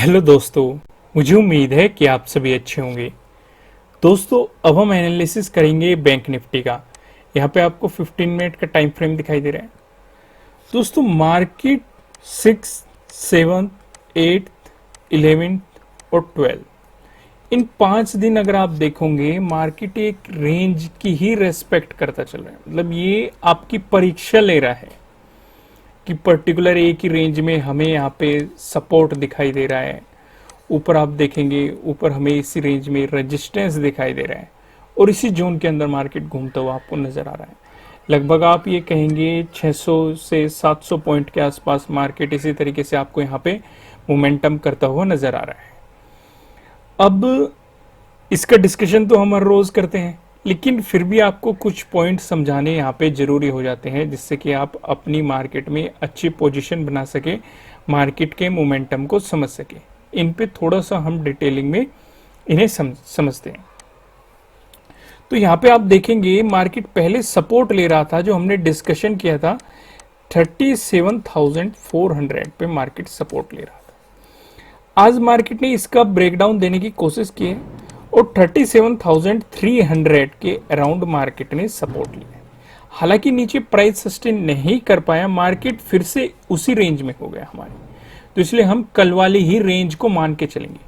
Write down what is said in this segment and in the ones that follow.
Hello दोस्तों, मुझे उम्मीद है कि आप सभी अच्छे होंगे। दोस्तों, अब हम एनालिसिस करेंगे बैंक निफ्टी का। यहाँ पे आपको 15 मिनट का टाइम फ्रेम दिखाई दे रहा है। दोस्तों, मार्केट 6, 7, 8, 11 और 12 इन 5 दिन अगर आप देखोगे, मार्केट एक रेंज की ही रेस्पेक्ट करता चल रहा है। मतलब ये आपकी परीक्षा ले रहा है कि पर्टिकुलर एक ही रेंज में हमें यहाँ पे सपोर्ट दिखाई दे रहा है। ऊपर आप देखेंगे, ऊपर हमें इसी रेंज में रेजिस्टेंस दिखाई दे रहा है और इसी जोन के अंदर मार्केट घूमता हुआ आपको नजर आ रहा है। लगभग आप ये कहेंगे 600 से 700 पॉइंट के आसपास मार्केट इसी तरीके से आपको यहाँ पे मोमेंटम करता हुआ नजर आ रहा है। अब इसका डिस्कशन तो हम हर रोज करते हैं, लेकिन फिर भी आपको कुछ पॉइंट समझाने यहाँ पे जरूरी हो जाते हैं, जिससे कि आप अपनी मार्केट में अच्छी पोजीशन बना सके, मार्केट के मोमेंटम को समझ सके। इन पे थोड़ा सा हम डिटेलिंग में इन्हें समझते हैं। तो यहाँ पे आप देखेंगे, मार्केट पहले सपोर्ट ले रहा था, जो हमने डिस्कशन किया था 37,400 पे मार्केट सपोर्ट ले रहा था। आज मार्केट ने इसका ब्रेकडाउन देने की कोशिश की है और 37,300 के अराउंड मार्केट ने सपोर्ट लिया। हालांकि नीचे प्राइस सस्टेन नहीं कर पाया, मार्केट फिर से उसी रेंज में हो गया हमारे। तो इसलिए हम कल वाली ही रेंज को मान के चलेंगे।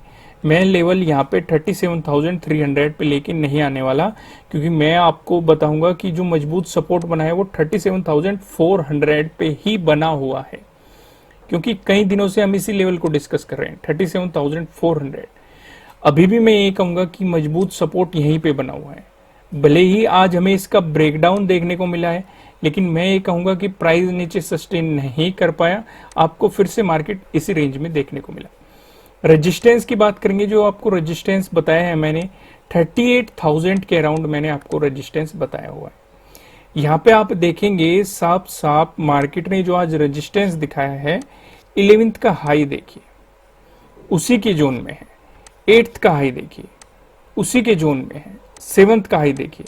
मैं लेवल यहाँ पे 37,300 पे लेके नहीं आने वाला, क्योंकि मैं आपको बताऊंगा कि जो मजबूत सपोर्ट बना है वो 37,400 पे ही बना हुआ है, क्योंकि कई दिनों से हम इसी लेवल को डिस्कस कर रहे हैं 37,400। अभी भी मैं ये कहूंगा कि मजबूत सपोर्ट यहीं पे बना हुआ है। भले ही आज हमें इसका ब्रेकडाउन देखने को मिला है, लेकिन मैं ये कहूंगा कि प्राइस नीचे सस्टेन नहीं कर पाया, आपको फिर से मार्केट इसी रेंज में देखने को मिला। रेजिस्टेंस की बात करेंगे, जो आपको रेजिस्टेंस बताया है मैंने 38,000 के अराउंड मैंने आपको रेजिस्टेंस बताया हुआ है। यहाँ पे आप देखेंगे साफ साफ मार्केट ने जो आज रेजिस्टेंस दिखाया है, 11th का हाई देखिए उसी के जोन में है, 8th का हाई देखिए उसी के जोन में है, 7th का हाई देखिए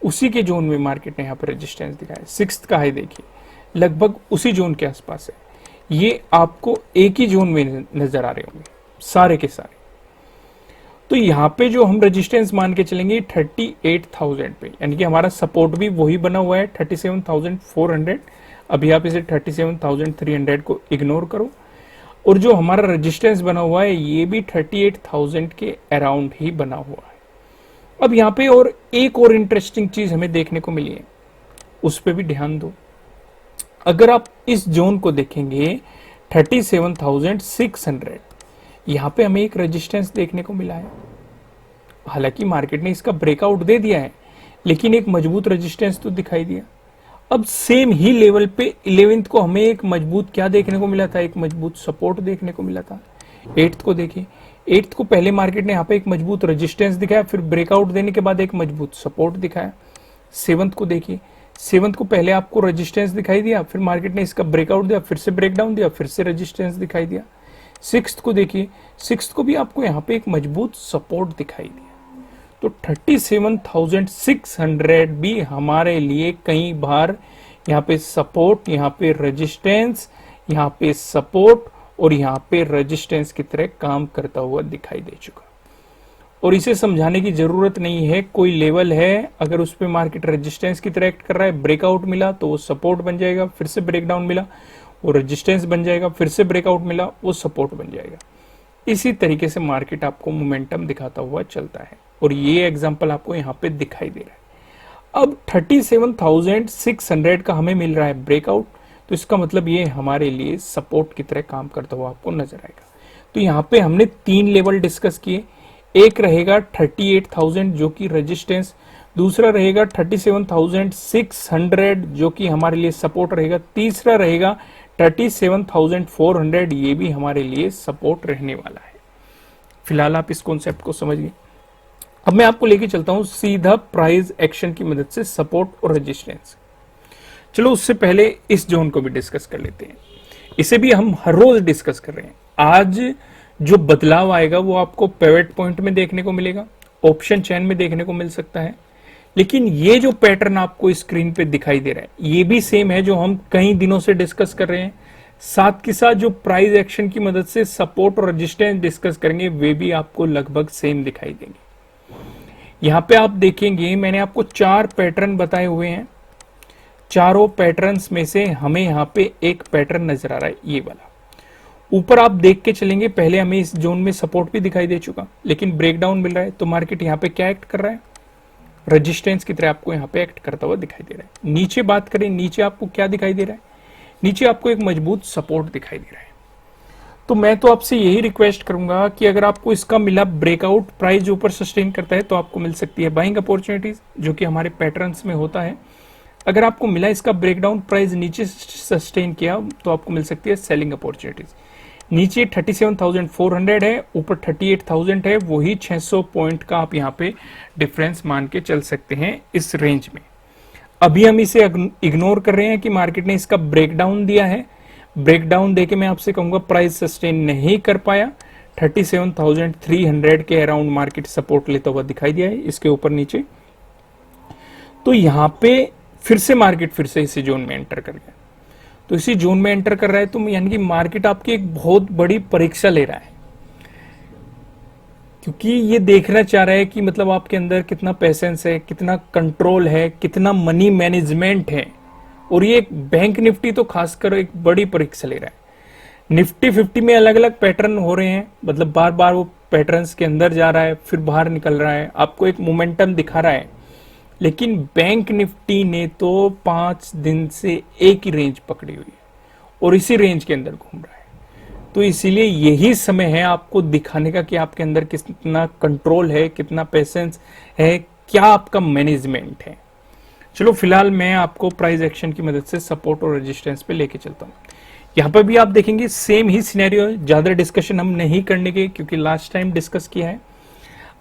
उसी के जोन में मार्केट ने यहाँ पर रेजिस्टेंस दिखाया, 6th का हाई देखिए लगभग उसी जोन के आसपास है। ये आपको एक ही जोन में नजर आ रहे होंगे सारे के सारे। तो यहाँ पे जो हम रेजिस्टेंस मान के चलेंगे 38,000 पे, यानी कि हमारा सपोर्ट भी वही बना हुआ है 37,400। अभी आप इसे 37,300 को इग्नोर करो, और जो हमारा रेजिस्टेंस बना हुआ है ये भी 38,000 के अराउंड ही बना हुआ है। अब यहाँ पे और एक और इंटरेस्टिंग चीज हमें देखने को मिली है, उस पर भी ध्यान दो। अगर आप इस जोन को देखेंगे 37,600, यहाँ पे हमें एक रेजिस्टेंस देखने को मिला है। हालांकि मार्केट ने इसका ब्रेकआउट दे दिया है, लेकिन एक मजबूत रेजिस्टेंस तो दिखाई दिया। अब सेम ही लेवल पे 11th को हमें एक मजबूत क्या देखने को मिला था, एक मजबूत सपोर्ट देखने को मिला था। 8th को देखिए, 8th को पहले मार्केट ने यहाँ पे एक मजबूत रेजिस्टेंस दिखाया, फिर ब्रेकआउट देने के बाद एक मजबूत सपोर्ट दिखाया। 7th को देखिए, 7th को पहले आपको रेजिस्टेंस दिखाई दिया, फिर मार्केट ने इसका ब्रेकआउट दिया, फिर से ब्रेकडाउन दिया, फिर से रेजिस्टेंस दिखाई दिया। 6th को देखिए, 6th को भी आपको यहाँ पे एक मजबूत सपोर्ट दिखाई दिया। तो 37,600 भी हमारे लिए कई बार यहाँ पे सपोर्ट, यहाँ पे रेजिस्टेंस, यहाँ पे सपोर्ट और यहाँ पे रेजिस्टेंस की तरह काम करता हुआ दिखाई दे चुका। और इसे समझाने की जरूरत नहीं है, कोई लेवल है, अगर उस पर मार्केट रेजिस्टेंस की तरह एक्ट कर रहा है, ब्रेकआउट मिला तो वो सपोर्ट बन जाएगा, फिर से ब्रेकडाउन मिला वो रेजिस्टेंस बन जाएगा, फिर से ब्रेकआउट मिला वो सपोर्ट बन जाएगा। इसी तरीके से मार्केट आपको मोमेंटम दिखाता हुआ चलता है, और ये एग्जांपल आपको यहाँ पे दिखाई दे रहा है। अब 37,600 का हमें मिल रहा है ब्रेकआउट, तो इसका मतलब ये हमारे लिए सपोर्ट की तरह काम करता हुआ आपको नजर आएगा। तो यहाँ पे हमने 3 लेवल डिस्कस किए। एक रहेगा 38,000 जो कि रेजिस्टेंस, दूसरा रहेगा 37,600 जो कि हमारे लिए सपोर्ट रहेगा, तीसरा रहेगा 37,400, ये भी हमारे लिए सपोर्ट रहने वाला है। फिलहाल आप इस कॉन्सेप्ट को समझ गए। अब मैं आपको लेके चलता हूं सीधा प्राइस एक्शन की मदद से सपोर्ट और रेजिस्टेंस। चलो उससे पहले इस जोन को भी डिस्कस कर लेते हैं। इसे भी हम हर रोज डिस्कस कर रहे हैं। आज जो बदलाव आएगा वो आपको पिवट पॉइंट में देखने को मिलेगा, ऑप्शन चेन में देखने को मिल सकता है, लेकिन ये जो पैटर्न आपको स्क्रीन पे दिखाई दे रहा है ये भी सेम है जो हम कई दिनों से डिस्कस कर रहे हैं। साथ के साथ जो प्राइस एक्शन की मदद से सपोर्ट और रेजिस्टेंस डिस्कस करेंगे वे भी आपको लगभग सेम दिखाई देंगे। यहां पे आप देखेंगे मैंने आपको 4 पैटर्न बताए हुए हैं, चारों पैटर्न्स में से हमें यहां पे एक पैटर्न नजर आ रहा है, ये वाला। ऊपर आप देख के चलेंगे, पहले हमें इस जोन में सपोर्ट भी दिखाई दे चुका, लेकिन ब्रेकडाउन मिल रहा है तो मार्केट यहाँ पे क्या एक्ट कर रहा है, रेजिस्टेंस की तरह आपको यहाँ पे एक्ट करता हुआ दिखाई दे रहा है। नीचे बात करें, नीचे आपको क्या दिखाई दे रहा है, नीचे आपको एक मजबूत सपोर्ट दिखाई दे रहा है। तो मैं तो आपसे यही रिक्वेस्ट करूंगा कि अगर आपको इसका मिला ब्रेकआउट, प्राइस जो ऊपर सस्टेन करता है तो आपको मिल सकती है बाइंग अपॉर्चुनिटीज, जो कि हमारे पैटर्न्स में होता है। अगर आपको मिला इसका ब्रेकडाउन, प्राइस नीचे सस्टेन किया तो आपको मिल सकती है सेलिंग अपॉर्चुनिटीज। नीचे 37,400 है, ऊपर 38,000 है, वही 600 पॉइंट का आप यहाँ पे डिफरेंस मान के चल सकते हैं इस रेंज में। अभी हम इसे इग्नोर कर रहे हैं कि मार्केट ने इसका ब्रेकडाउन दिया है, ब्रेकडाउन देके मैं आपसे कहूंगा प्राइस सस्टेन नहीं कर पाया, 37,300 के अराउंड मार्केट सपोर्ट लेता हुआ दिखाई दिया है इसके ऊपर नीचे। तो यहां पे फिर से मार्केट फिर से इसी जोन में एंटर कर गया, तो इसी जोन में एंटर कर रहा है तो यानी कि मार्केट आपकी एक बहुत बड़ी परीक्षा ले रहा है, क्योंकि ये देखना चाह रहा है कि मतलब आपके अंदर कितना पेशेंस है, कितना कंट्रोल है, कितना मनी मैनेजमेंट है। और ये एक बैंक निफ्टी तो खासकर एक बड़ी परीक्षा ले रहा है। निफ्टी 50 में अलग अलग पैटर्न हो रहे हैं, मतलब बार बार वो पैटर्न्स के अंदर जा रहा है फिर बाहर निकल रहा है, आपको एक मोमेंटम दिखा रहा है। लेकिन बैंक निफ्टी ने तो 5 दिन से एक ही रेंज पकड़ी हुई है और इसी रेंज के अंदर घूम रहा है। तो इसीलिए यही समय है आपको दिखाने का कि आपके अंदर कितना कंट्रोल है, कितना पेशेंस है, क्या आपका मैनेजमेंट है। चलो फिलहाल मैं आपको प्राइस एक्शन की मदद से सपोर्ट और रेजिस्टेंस पे लेके चलता हूं। यहां पर भी आप देखेंगे सेम ही सिनेरियो, ज्यादा डिस्कशन हम नहीं करने के क्योंकि लास्ट टाइम डिस्कस किया है।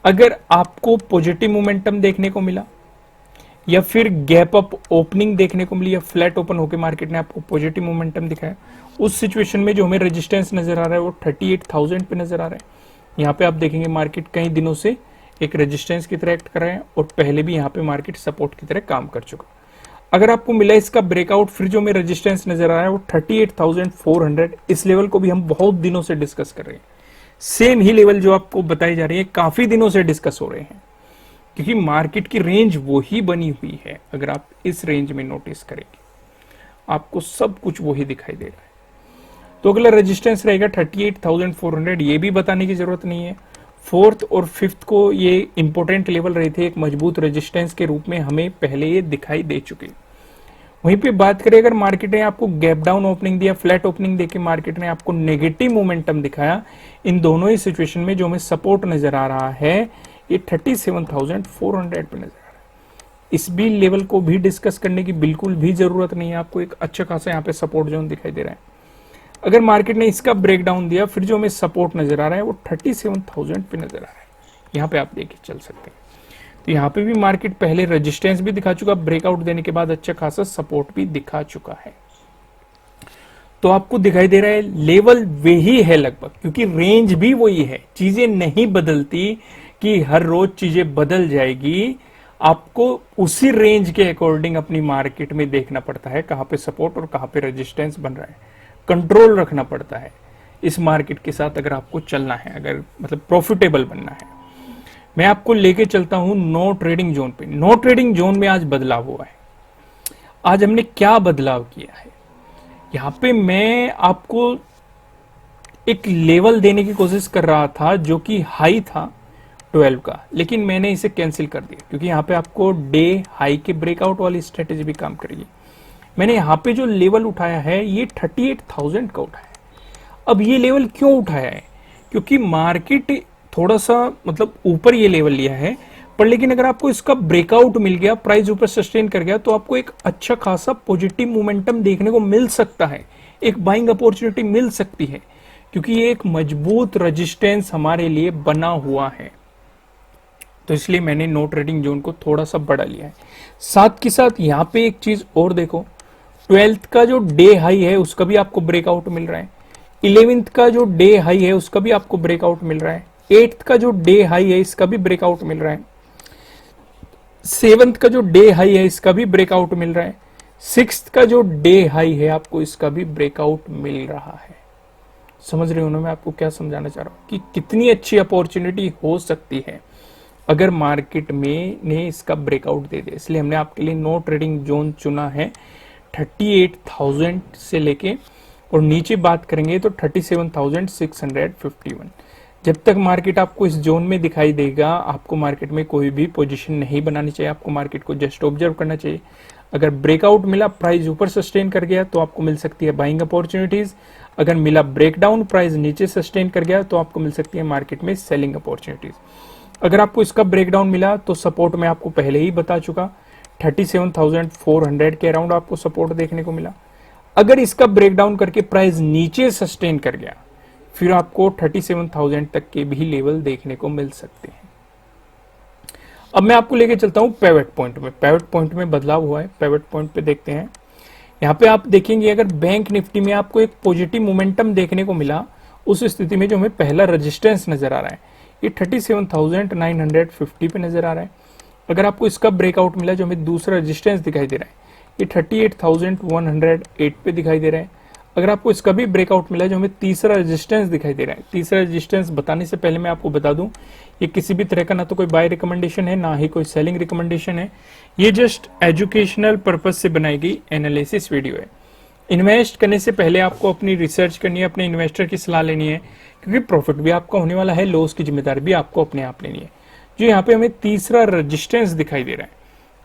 अगर आपको पॉजिटिव मोमेंटम देखने को मिला या फिर गैप अप ओपनिंग देखने को मिली या फ्लैट ओपन होकर मार्केट ने आपको पॉजिटिव मोमेंटम दिखाया, उस सिचुएशन में जो हमें रेजिस्टेंस नजर आ रहा है वो 38,000 पे नजर आ रहा है। यहाँ पे आप देखेंगे मार्केट कई दिनों से एक रेजिस्टेंस की तरह एक्ट कर रहा है और पहले भी यहाँ पे मार्केट सपोर्ट की तरह काम कर चुका। अगर आपको मिला इसका ब्रेकआउट, फिर जो हमें रेजिस्टेंस नजर आ रहा है वो 38,400, इस लेवल को भी हम बहुत दिनों से डिस्कस कर रहे हैं। सेम ही लेवल जो आपको बताई जा रही है काफी दिनों से डिस्कस हो रहे हैं, क्योंकि मार्केट की रेंज वही बनी हुई है। अगर आप इस रेंज में नोटिस करेंगे आपको सब कुछ वही दिखाई दे रहा है। तो अगला रेजिस्टेंस रहेगा 38,400, ये भी बताने की जरूरत नहीं है। फोर्थ और फिफ्थ को ये इंपॉर्टेंट लेवल रहे थे, एक मजबूत रेजिस्टेंस के रूप में हमें पहले ये दिखाई दे चुके। वहीं पे बात करें, अगर मार्केट ने आपको गैप डाउन ओपनिंग दिया, फ्लैट ओपनिंग देके मार्केट ने आपको नेगेटिव मोमेंटम दिखाया, इन दोनों ही सिचुएशन में जो हमें सपोर्ट नजर आ रहा है ये 37,400 पे नजर आ रहा है। इस भी लेवल को भी डिस्कस करने की बिल्कुल भी जरूरत नहीं है, आपको एक अच्छा खासा यहाँ पे सपोर्ट जोन दिखाई दे रहा है। अगर मार्केट ने इसका ब्रेकडाउन दिया, फिर जो हमें सपोर्ट नजर आ रहा है वो 37,000 पे नजर आ रहा है। यहाँ पे आप देखिए चल सकते हैं। तो यहाँ पे भी मार्केट पहले रेजिस्टेंस भी दिखा चुका, ब्रेकआउट देने के बाद अच्छा खासा सपोर्ट भी दिखा चुका है। तो आपको दिखाई दे रहा है लेवल वही है लगभग, क्योंकि रेंज भी वही है, चीजें नहीं बदलती कि हर रोज चीजें बदल जाएगी। आपको उसी रेंज के अकॉर्डिंग अपनी मार्केट में देखना पड़ता है कहां पे सपोर्ट और कहां पे रेजिस्टेंस बन रहा है, कंट्रोल रखना पड़ता है इस मार्केट के साथ अगर आपको चलना है, अगर मतलब प्रॉफिटेबल बनना है। मैं आपको लेके चलता हूं नो ट्रेडिंग जोन पे। नो ट्रेडिंग जोन में आज बदलाव हुआ है। आज हमने क्या बदलाव किया है, यहां पे मैं आपको एक लेवल देने की कोशिश कर रहा था जो कि हाई था 12 का, लेकिन मैंने इसे कैंसिल कर दिया क्योंकि यहाँ पे आपको डे हाई के ब्रेकआउट वाली स्ट्रेटेजी भी काम करेगी। मैंने यहाँ पे जो लेवल उठाया है ये 38,000 का उठाया है। अब ये लेवल क्यों उठाया है, क्योंकि मार्केट थोड़ा सा मतलब ऊपर ये लेवल लिया है, पर लेकिन अगर आपको इसका ब्रेकआउट मिल गया, प्राइस ऊपर सस्टेन कर गया, तो आपको एक अच्छा खासा पॉजिटिव मोमेंटम देखने को मिल सकता है, एक बाइंग अपॉर्चुनिटी मिल सकती है, क्योंकि ये एक मजबूत रेजिस्टेंस हमारे लिए बना हुआ है। तो इसलिए मैंने नो ट्रेडिंग जोन को थोड़ा सा बढ़ा लिया है। साथ के साथ यहाँ पे एक चीज और देखो, 12th का जो डे हाई है उसका भी आपको ब्रेकआउट मिल रहा है, 11th का जो डे हाई है उसका भी आपको ब्रेकआउट मिल रहा है, 8th का जो डे हाई है इसका भी ब्रेकआउट मिल रहा है, 7th का जो डे हाई है इसका भी ब्रेकआउट मिल रहा है, सिक्स्थ का जो डे हाई है आपको इसका भी ब्रेकआउट मिल रहा है। समझ रहे हो ना मैं आपको क्या समझाना चाह रहा हूं कि कितनी अच्छी अपॉर्चुनिटी हो सकती है अगर मार्केट में ने इसका ब्रेकआउट दे दे। इसलिए हमने आपके लिए नो ट्रेडिंग जोन चुना है 38,000 से लेके, और नीचे बात करेंगे तो 37,651। जब तक मार्केट आपको इस जोन में दिखाई देगा आपको मार्केट में कोई भी पोजीशन नहीं बनानी चाहिए, आपको मार्केट को जस्ट ऑब्जर्व करना चाहिए। अगर ब्रेकआउट मिला, प्राइस ऊपर सस्टेन कर गया तो आपको मिल सकती है बाइंग अपॉर्चुनिटीज। अगर मिला ब्रेकडाउन, प्राइस नीचे सस्टेन कर गया तो आपको मिल सकती है मार्केट में सेलिंग अपॉर्चुनिटीज। अगर आपको इसका ब्रेकडाउन मिला तो सपोर्ट में आपको पहले ही बता चुका 37,400 के अराउंड आपको सपोर्ट देखने को मिला। अगर इसका ब्रेकडाउन करके प्राइस नीचे सस्टेन कर गया फिर आपको 37,000 तक के भी लेवल देखने को मिल सकते हैं। अब मैं आपको लेके चलता हूं पिवट पॉइंट में। पिवट पॉइंट में बदलाव हुआ है, पिवट पॉइंट पे देखते हैं। यहां पे आप देखेंगे अगर बैंक निफ्टी में आपको एक पॉजिटिव मोमेंटम देखने को मिला, उस स्थिति में जो हमें पहला रेजिस्टेंस नजर आ रहा है ये 37,950 पे नजर आ रहा है। अगर आपको इसका ब्रेकआउट मिला, जो हमें दूसरा रेजिस्टेंस दिखाई दे रहा है ये 38,108 पे दिखाई दे रहा है। अगर आपको इसका भी ब्रेकआउट मिला, जो हमें तीसरा रेजिस्टेंस दिखाई दे रहा है, तीसरा रेजिस्टेंस बताने से पहले मैं आपको बता दूं ये किसी भी तरह का ना तो कोई बाय रिकमेंडेशन है ना ही कोई सेलिंग रिकमेंडेशन है, ये जस्ट एजुकेशनल पर्पज से बनाई गई एनालिसिस वीडियो है। इन्वेस्ट करने से पहले आपको अपनी रिसर्च करनी है, अपने इन्वेस्टर की सलाह लेनी है, क्योंकि प्रॉफिट भी आपका होने वाला है, लॉस की जिम्मेदारी भी आपको अपने आप लेनी है। जो यहाँ पे हमें तीसरा रेजिस्टेंस दिखाई दे रहा है,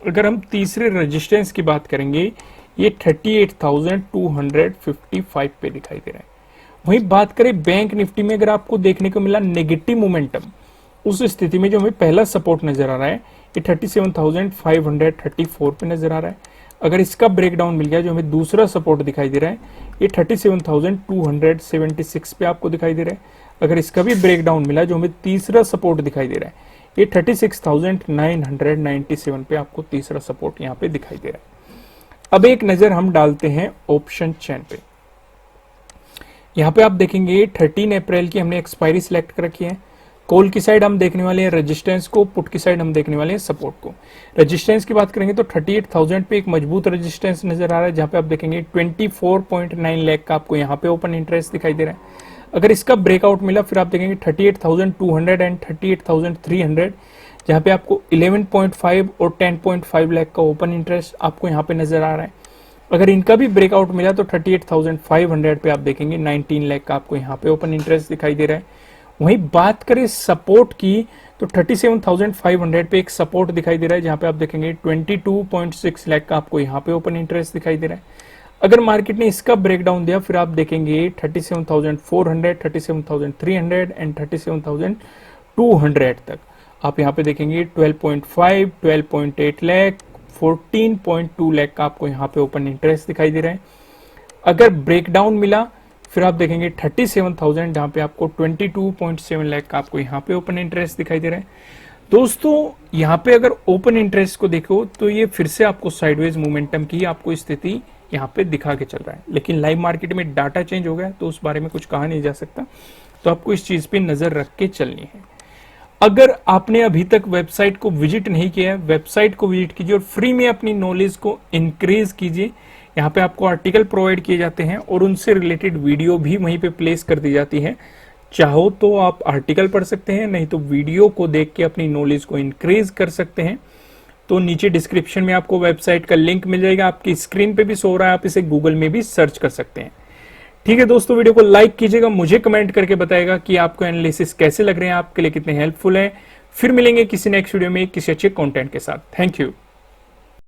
अगर हम तीसरे रेजिस्टेंस की बात करेंगे ये 38,255 पे दिखाई दे रहा है। वहीं बात करें बैंक निफ्टी में, अगर आपको देखने को मिला नेगेटिव मोमेंटम, उस स्थिति में जो हमें पहला सपोर्ट नजर आ रहा है ये 37,534 पे नजर आ रहा है। अगर इसका ब्रेकडाउन मिल गया, जो हमें दूसरा सपोर्ट दिखाई दे रहा है ये 37,276 पे आपको दिखाई दे रहा है। अगर इसका भी ब्रेकडाउन मिला, जो हमें तीसरा सपोर्ट दिखाई दे रहा है ये 36,997 पे आपको तीसरा सपोर्ट यहाँ पे दिखाई दे रहा है। अब एक नजर हम डालते हैं ऑप्शन चेन पे। यहाँ पे आप देखेंगे 13 अप्रैल की हमने एक्सपायरी सिलेक्ट कर रखी है। कॉल की साइड हम देखने वाले हैं रेजिस्टेंस को, पुट की साइड हम देखने वाले हैं सपोर्ट को। रेजिस्टेंस की बात करेंगे तो 38,000 पे एक मजबूत रेजिस्टेंस नजर आ रहा है, जहां पे आप देखेंगे 24.9 लाख का आपको यहाँ पे ओपन इंटरेस्ट दिखाई दे रहा है। अगर इसका ब्रेकआउट मिला फिर आप देखेंगे 38,200 एंड 38,300, जहां पे आपको 11.5 और 10.5 लाख का ओपन इंटरेस्ट आपको यहाँ पे नजर आ रहा है। अगर इनका भी ब्रेकआउट मिला तो 38,500 पे आप देखेंगे 19 लाख का आपको यहाँ पे ओपन इंटरेस्ट दिखाई दे रहा है। वहीं बात करें सपोर्ट की तो 37,500 पे एक सपोर्ट दिखाई दे रहा है, जहां पे आप देखेंगे 22.6 लाख का आपको यहाँ पे ओपन इंटरेस्ट दिखाई दे रहा है। अगर मार्केट ने इसका ब्रेकडाउन दिया फिर आप देखेंगे 37,400, 37,300 एंड 37,200 तक आप यहाँ पे देखेंगे 12.5, 12.8 लाख, 14.2 लाख का आपको यहाँ पे ओपन इंटरेस्ट दिखाई दे रहा है। अगर ब्रेकडाउन मिला फिर आप देखेंगे 37,000, जहां पे आपको 22.7 लाख का आपको यहाँ पे ओपन इंटरेस्ट दिखाई दे रहा है। दोस्तों यहाँ पे अगर ओपन इंटरेस्ट को देखो तो ये फिर से आपको साइडवेज मोमेंटम की आपको स्थिति यहाँ पे दिखा के चल रहा है, लेकिन लाइव मार्केट में डाटा चेंज हो गया तो उस बारे में कुछ कहा नहीं जा सकता, तो आपको इस चीज पे नजर रख के चलनी है। अगर आपने अभी तक वेबसाइट को विजिट नहीं किया है, वेबसाइट को विजिट कीजिए और फ्री में अपनी नॉलेज को इंक्रीज कीजिए। यहाँ पे आपको आर्टिकल प्रोवाइड किए जाते हैं और उनसे रिलेटेड वीडियो भी वहीं पे प्लेस कर दी जाती है। चाहो तो आप आर्टिकल पढ़ सकते हैं, नहीं तो वीडियो को देख के अपनी नॉलेज को इंक्रीज कर सकते हैं। तो नीचे डिस्क्रिप्शन में आपको वेबसाइट का लिंक मिल जाएगा, आपकी स्क्रीन पे भी शो रहा है, आप इसे गूगल में भी सर्च कर सकते हैं। ठीक है दोस्तों, वीडियो को लाइक कीजिएगा, मुझे कमेंट करके बताएगा कि आपको एनालिसिस कैसे लग रहे हैं, आपके लिए कितने हेल्पफुल है। फिर मिलेंगे किसी नेक्स्ट वीडियो में किसी अच्छे कंटेंट के साथ। Thank you.